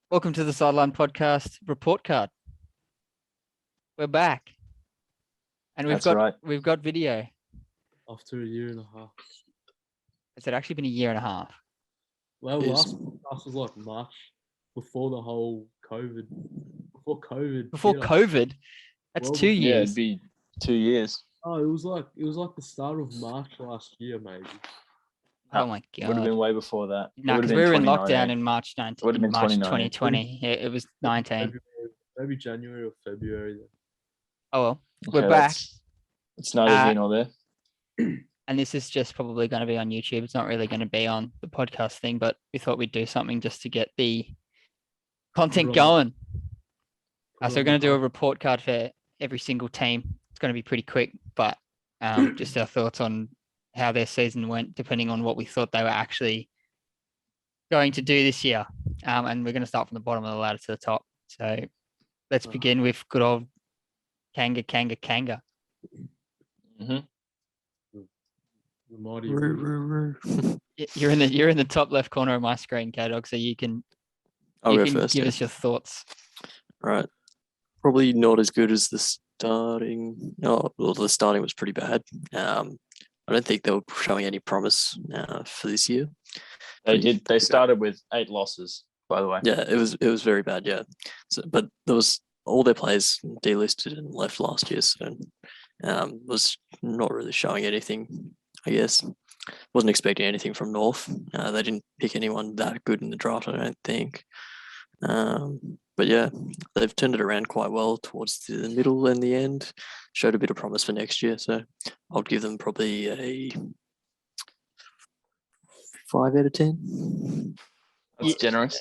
Welcome to the Sideline Podcast report card. We're back, and we've got video. After a year and a half. Has it actually been a year and a half? Well, last was like March before the whole COVID. Before COVID, that's 2 years. Yeah, it'd be 2 years. Oh, it was like the start of March last year, maybe. Oh my god! Would have been way before that. No, because we were in lockdown in March 19. Would have been March 2019. 2020. Yeah, it was 19. Maybe January or February. Then. Oh well, we're back. It's neither here nor there. And this is just probably going to be on YouTube. It's not really going to be on the podcast thing, but we thought we'd do something just to get the content going. So we're going to do a report card for every single team. It's going to be pretty quick, but just our thoughts on how their season went, depending on what we thought they were actually going to do this year. And we're going to start from the bottom of the ladder to the top. So let's begin with good old Kanga. Mm-hmm. You're in the top left corner of my screen, K-Dog, so you can give us your thoughts. Right. Probably not as good as the starting. No, well, the starting was pretty bad. I don't think they were showing any promise for this year. They did. They started with 8 losses, by the way. Yeah, it was very bad. Yeah, but there was all their players delisted and left last year, so was not really showing anything. I guess wasn't expecting anything from North. They didn't pick anyone that good in the draft, I don't think. But yeah, they've turned it around quite well towards the middle and the end. Showed a bit of promise for next year, so I'll give them probably a 5 out of 10. That's generous.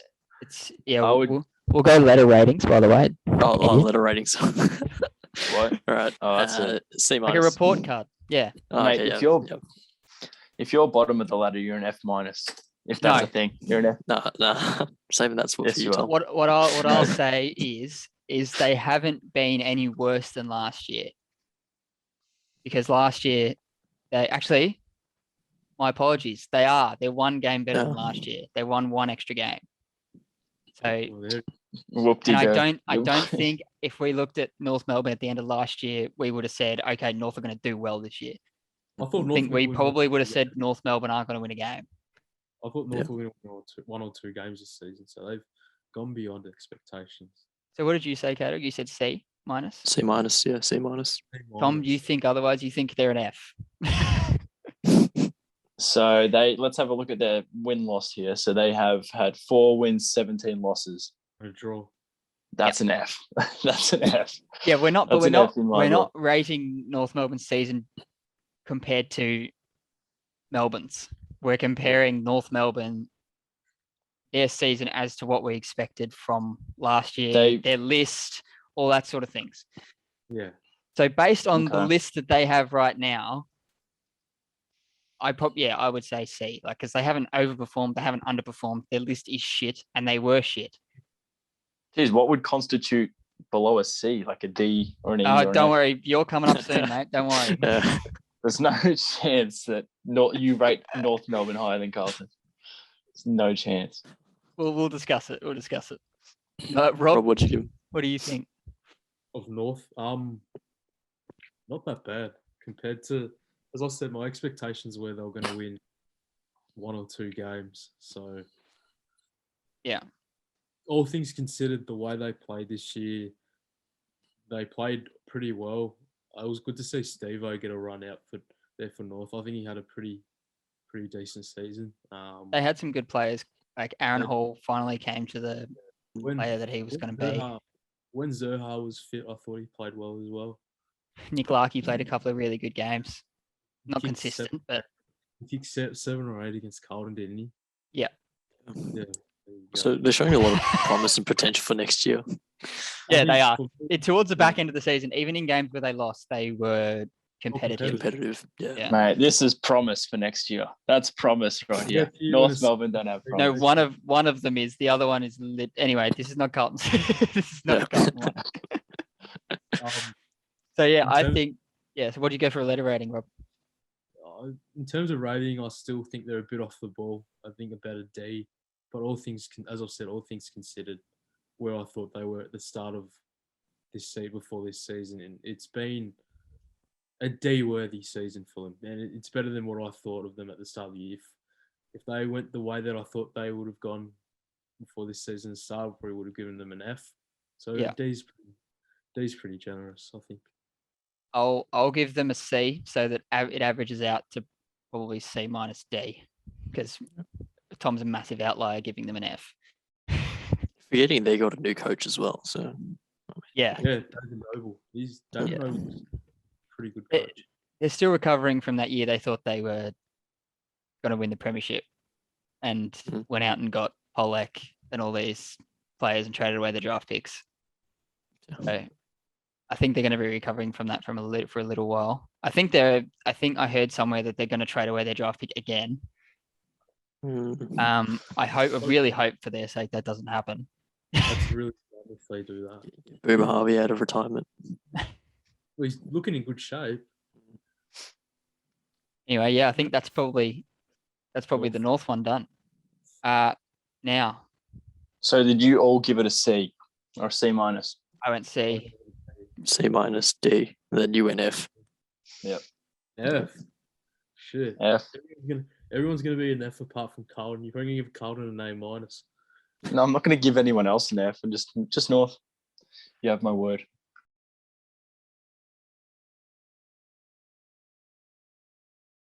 We'll go letter ratings, by the way. Oh, letter ratings. What? All right. Oh, that's a C minus. Like a report card. Yeah. Mate, if you're bottom of the ladder, you're an F minus. If that's a thing, you're an F. Nah. Saving that spot for you, Tom. What I'll say is they haven't been any worse than last year. Because last year, my apologies. They're one game better than last year. They won one extra game. So, and I don't think if we looked at North Melbourne at the end of last year, we would have said, okay, North are going to do well this year. I think we probably would have said North Melbourne aren't going to win a game. I thought North were going to win one or two games this season, so they've gone beyond expectations. So what did you say, Kato? You said C minus? C minus, yeah, C minus. Tom, you think otherwise? You think they're an F? So let's have a look at their win-loss here. So they have had 4 wins, 17 losses. A draw. That's an F. That's an F. Yeah, we're not rating North Melbourne's season compared to Melbourne's. We're comparing North Melbourne, their season, as to what we expected from last year, their list, all that sort of things. Yeah. So based on the list that they have right now, I would say C. Because they haven't overperformed, they haven't underperformed. Their list is shit, and they were shit. Geez, what would constitute below a C, like a D or an E? Oh, don't worry, you're coming up soon, mate. Don't worry. There's no chance that you rate North Melbourne higher than Carlton. There's no chance. We'll discuss it. Rob, what do you think? Of North, not that bad compared to, as I said, my expectations were they were going to win 1 or 2 games. So, yeah. All things considered, the way they played this year, they played pretty well. It was good to see Steve-O get a run out for North. I think he had a pretty decent season. They had some good players. Like Aaron Hall finally came to the player that he was going to be. When Zerha was fit, I thought he played well as well. Nick Larkey played a couple of really good games. Not consistent, but... He kicked 7 or 8 against Carlton, didn't he? Yeah. So they're showing a lot of promise and potential for next year. Yeah, they are. Towards the back end of the season, even in games where they lost, they were competitive. Competitive. Yeah. Yeah. Mate, this is promise for next year. That's promise right Yeah, here. you North wanna- Melbourne don't have No, promise. one of them is. The other one is anyway. This is not Carlton. This is not Yeah. a Carlton one. Um, So yeah, In I terms- think. Yeah. So what do you go for a letter rating, Rob? in terms of rating, I still think they're a bit off the ball. I think about a D, but as I've said, all things considered, where I thought they were at the start of this season, before this season, and it's been a D-worthy season for them, and it's better than what I thought of them at the start of the year. If they went the way that I thought they would have gone before this season started, probably would have given them an F. So Yeah. D's pretty generous, I think. I'll give them a C, so that it averages out to probably C minus D, because Tom's a massive outlier, giving them an F. Forgetting they got a new coach as well. So Yeah, Yeah, David Noble. David Yeah. Noble's a pretty good It- coach. they're still recovering from that year. They thought they were going to win the premiership, and Mhm. went out and got Polek and all these players and traded away the draft picks. So I think they're going to be recovering from that for a little while. I think I heard somewhere that they're going to trade away their draft pick again. mm, I really hope for their sake that doesn't happen. That's really sad if they do that. Boomer Harvey out of retirement. Well, he's looking in good shape. Anyway, yeah, I think that's probably the North one done. Now So did you all give it a C or a C minus? I went C. C minus D. And then you went F. F. Shit. F. Everyone's gonna be an F apart from Carlton. You're going to give Carlton an A minus. No, I'm not going to give anyone else an F. And just North. You have my word.